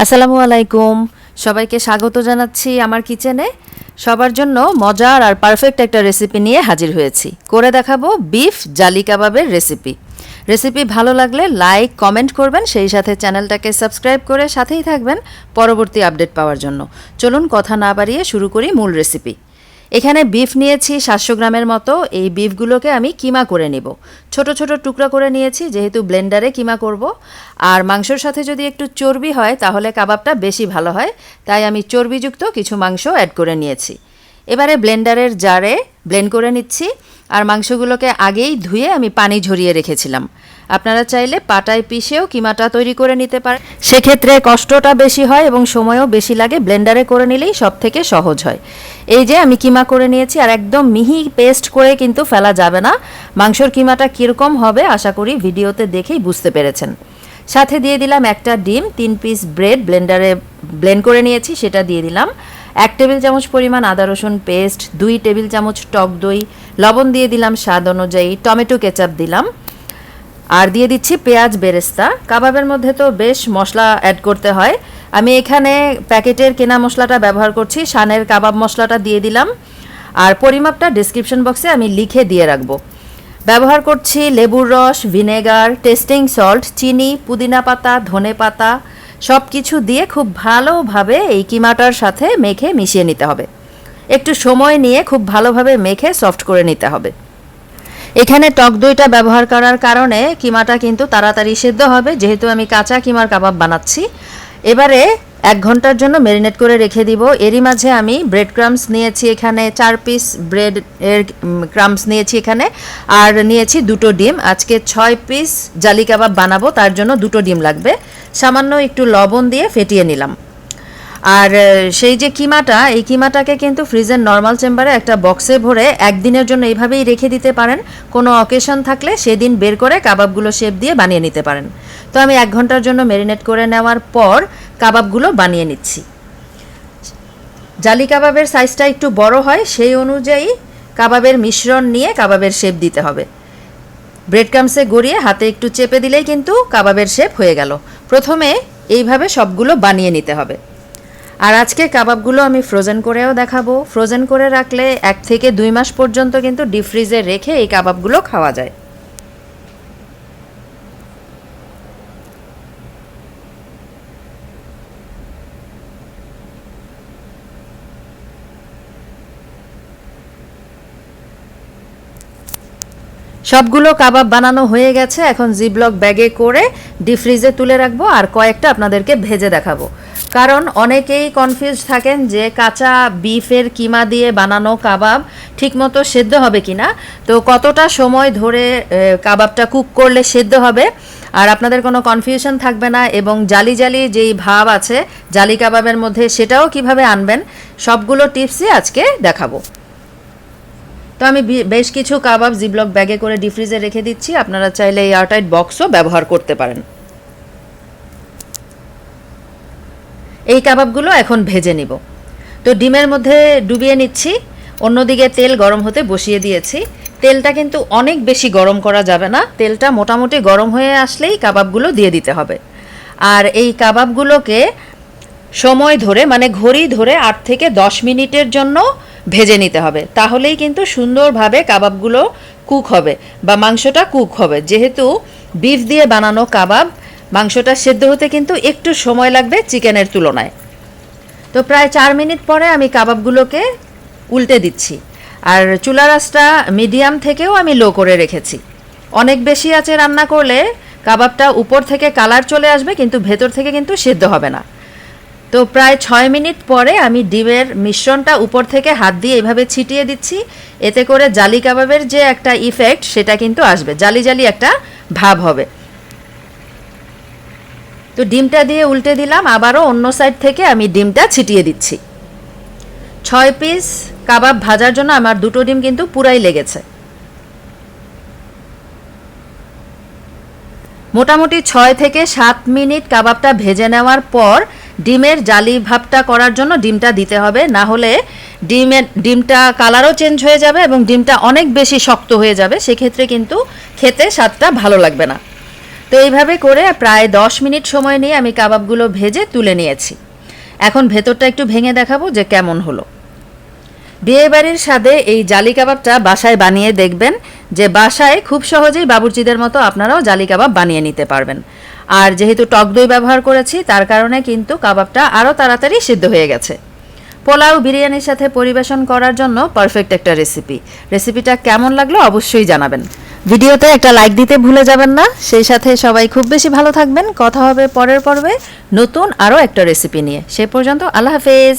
আসসালামু আলাইকুম, সবাইকে স্বাগত জানাচ্ছি আমার কিচেনে। সবার জন্য মজার আর পারফেক্ট একটা রেসিপি নিয়ে হাজির হয়েছি। করে দেখাবো বিফ জালি কাবাবের রেসিপি ভালো লাগলে লাইক কমেন্ট করবেন, সেই সাথে চ্যানেলটাকে সাবস্ক্রাইব করে সাথেই থাকবেন পরবর্তী আপডেট পাওয়ার জন্য। চলুন কথা না বাড়িয়ে শুরু করি মূল রেসিপি। এখানে বিফ নিয়েছি 700 গ্রামের মতো। এই বিফগুলোকে আমি কিমা করে নেব। ছোট ছোট টুকরা করে নিয়েছি, যেহেতু ব্লেন্ডারে কিমা করব। আর মাংসর সাথে যদি একটু চর্বি হয় তাহলে কাবাবটা বেশি ভালো হয়, তাই আমি চর্বিযুক্ত কিছু মাংস অ্যাড করে নিয়েছি। এবারে ব্লেন্ডারের জারে ব্লেন্ড করে নিচ্ছি। আর মাংসগুলোকে আগেই ধুয়ে আমি পানি ঝরিয়ে রেখেছিলাম। আপনারা চাইলে পাটায় পিষেও কিমাটা তৈরি করে নিতে পারেন, সেক্ষেত্রে কষ্টটা বেশি হয় এবং সময়ও বেশি লাগে। ব্লেন্ডারে করে নিলেই সব থেকে সহজ হয়। এই যে আমি কিমা করে নিয়েছি, আর একদম মিহি পেস্ট করে কিন্তু ফেলা যাবে না। মাংসর কিমাটা কীরকম হবে আশা করি ভিডিওতে দেখেই বুঝতে পেরেছেন। সাথে দিয়ে দিলাম একটা ডিম, 3 পিস ব্রেড ব্লেন্ডারে ব্লেন্ড করে নিয়েছি সেটা দিয়ে দিলাম। 1 টেবিল চামচ পরিমাণ আদা রসুন পেস্ট, 2 টেবিল চামচ টক দই, লবণ দিয়ে দিলাম স্বাদ অনুযায়ী, টমেটো কেচাপ দিলাম, আর দিয়ে দিচ্ছি পেঁয়াজ বেরেস্তা। কাবাবের মধ্যে তো বেশ মশলা অ্যাড করতে হয়। আমি এখানে প্যাকেটের কেনা মশলাটা ব্যবহার করছি, শানের কাবাব মশলাটা দিয়ে দিলাম। আর পরিমাপটা ডেসক্রিপশন বক্সে আমি লিখে দিয়ে রাখবো। ব্যবহার করছি লেবুর রস, ভিনেগার, টেস্টিং সল্ট, চিনি, পুদিনা পাতা, ধনে পাতা, সব কিছু দিয়ে খুব ভালোভাবে এই কিমাটার সাথে মেখে মিশিয়ে নিতে হবে। একটু সময় নিয়ে খুব ভালোভাবে মেখে সফট করে নিতে হবে। এখানে টক দইটা ব্যবহার করার কারণে কিমাটা কিন্তু তাড়াতাড়ি সেদ্ধ হবে, যেহেতু আমি কাঁচা কিমার কাবাব বানাচ্ছি। এবারে 1 ঘন্টার জন্য ম্যারিনেট করে রেখে দিব। এরই মাঝে আমি ব্রেড ক্রাম্বস নিয়েছি, এখানে 4 পিস ব্রেড এর ক্রাম্বস নিয়েছি এখানে, আর নিয়েছি 2টো ডিম। আজকে 6 পিস জালি কাবাব বানাবো, তার জন্য 2টো ডিম লাগবে। সামান্য একটু লবণ দিয়ে ফেটিয়ে নিলাম। আর সেই যে কিমাটা, এই কিমাটাকে কিন্তু ফ্রিজের নর্মাল চেম্বারে একটা বক্সে ভরে 1 দিনের জন্য এইভাবেই রেখে দিতে পারেন। কোনো অকেশন থাকলে সেদিন বের করে কাবাবগুলো শেপ দিয়ে বানিয়ে নিতে পারেন। তো আমি 1 ঘন্টার জন্য ম্যারিনেট করে নেওয়ার পর কাবাবগুলো বানিয়ে নিচ্ছি। জালি কাবাবের সাইজটা একটু বড় হয়, সেই অনুযায়ী কাবাবের মিশ্রণ নিয়ে কাবাবের শেপ দিতে হবে। ব্রেড ক্রাম্বসে গড়িয়ে হাতে একটু চেপে দিলেই কিন্তু কাবাবের শেপ হয়ে গেল। প্রথমে এইভাবে সবগুলো বানিয়ে নিতে হবে। আর আজকে কাবাবগুলো আমি ফ্রোজেন করেও দেখাবো। ফ্রোজেন করে রাখলে 1 থেকে 2 মাস পর্যন্ত কিন্তু ডিপ ফ্রিজে রেখে এই কাবাবগুলো খাওয়া যায়। সবগুলো কাবাব বানানো হয়ে গেছে। এখন জিব্লক ব্যাগে করে ডিপ ফ্রিজে তুলে রাখবো, আর কয়েকটা আপনাদেরকে ভেজে দেখাবো। কারণ অনেকেই কনফিউজ থাকেন যে কাঁচা বিফের কিমা দিয়ে বানানো কাবাব ঠিকমতো সেদ্ধ হবে কিনা, তো কতটা সময় ধরে কাবাবটা কুক করলে সেদ্ধ হবে আর আপনাদের কোনো কনফিউশন থাকবে না, এবং জালি জালি যেই ভাব আছে জালি কাবাবের মধ্যে সেটাও কিভাবে আনবেন, সবগুলো টিপসই আজকে দেখাবো। তো আমি বেশ কিছু কাবাব জিব্লক ব্যাগে করে ডিপ ফ্রিজে রেখে দিচ্ছি। আপনারা চাইলে এয়ারটাইট বক্সও ব্যবহার করতে পারেন। এই কাবাবগুলো এখন ভেজে নিব। তো ডিমের মধ্যে ডুবিয়ে নিচ্ছি। অন্যদিকে তেল গরম হতে বসিয়ে দিয়েছি। তেলটা কিন্তু অনেক বেশি গরম করা যাবে না, তেলটা মোটামুটি গরম হয়ে আসলেই কাবাবগুলো দিয়ে দিতে হবে। আর এই কাবাবগুলোকে সময় ধরে, মানে ঘড়ি ধরে 8 থেকে 10 মিনিটের জন্য ভেজে নিতে হবে। তাহলেই কিন্তু সুন্দরভাবে কাবাবগুলো কুক হবে বা মাংসটা কুক হবে। যেহেতু বিফ দিয়ে বানানো কাবাব, মাংসটা সেদ্ধ হতে কিন্তু একটু সময় লাগবে চিকেনের তুলনায়। তো প্রায় 4 মিনিট পরে আমি কাবাবগুলোকে উল্টে দিচ্ছি। আর চুলার আঁচটা মিডিয়াম থেকেও আমি লো করে রেখেছি। অনেক বেশি আঁচে রান্না করলে কাবাবটা উপর থেকে কালার চলে আসবে, কিন্তু ভেতর থেকে কিন্তু সেদ্ধ হবে না। তো প্রায় 6 মিনিট পরে আমি ডিমের মিশ্রণটা উপর থেকে হাত দিয়ে এভাবে ছিটিয়ে দিচ্ছি। এতে করে জালি কাবাবের যে একটা ইফেক্ট সেটা কিন্তু আসবে, জালি জালি একটা ভাব হবে। তো ডিমটা দিয়ে উল্টে দিলাম, আবারও অন্য সাইড থেকে আমি ডিমটা ছিটিয়ে দিচ্ছি। 6 পিস কাবাব ভাজার জন্য আমার 2টো ডিম কিন্তু পুরাই লেগেছে। মোটামুটি 6 থেকে 7 মিনিট কাবাবটা ভেজে নেওয়ার পর ডিমের জালি ভাবটা করার জন্য ডিমটা দিতে হবে, না হলে ডিমটা কালারও চেঞ্জ হয়ে যাবে এবং ডিমটা অনেক বেশি শক্ত হয়ে যাবে, সেক্ষেত্রে কিন্তু খেতে স্বাদটা ভালো লাগবে না। তো এইভাবে করে প্রায় 10 মিনিট সময় নিয়ে আমি কাবাবগুলো ভেজে তুলে নিয়েছি। এখন ভেতরটা একটু ভেঙে দেখাবো যে কেমন হলো। বিয়েবাড়ির স্বাদে এই জালি কাবাবটা বাসায় বানিয়ে দেখবেন, যে বাসায় খুব সহজেই বাবুর্চিদের মতো আপনারাও জালি কাবাব বানিয়ে নিতে পারবেন। আর যেহেতু টক দই ব্যবহার করেছি তার কারণে কিন্তু কাবাবটা আরও তাড়াতাড়ি সিদ্ধ হয়ে গেছে। পোলাও বিরিয়ানির সাথে পরিবেশন করার জন্য পারফেক্ট একটা রেসিপিটা কেমন লাগলো অবশ্যই জানাবেন। ভিডিওতে একটা লাইক দিতে ভুলে যাবেন না। সেই সাথে সবাই খুব বেশি ভালো থাকবেন। কথা হবে পরের পর্বে নতুন আরও একটা রেসিপি নিয়ে। সে পর্যন্ত আল্লাহ হাফেজ।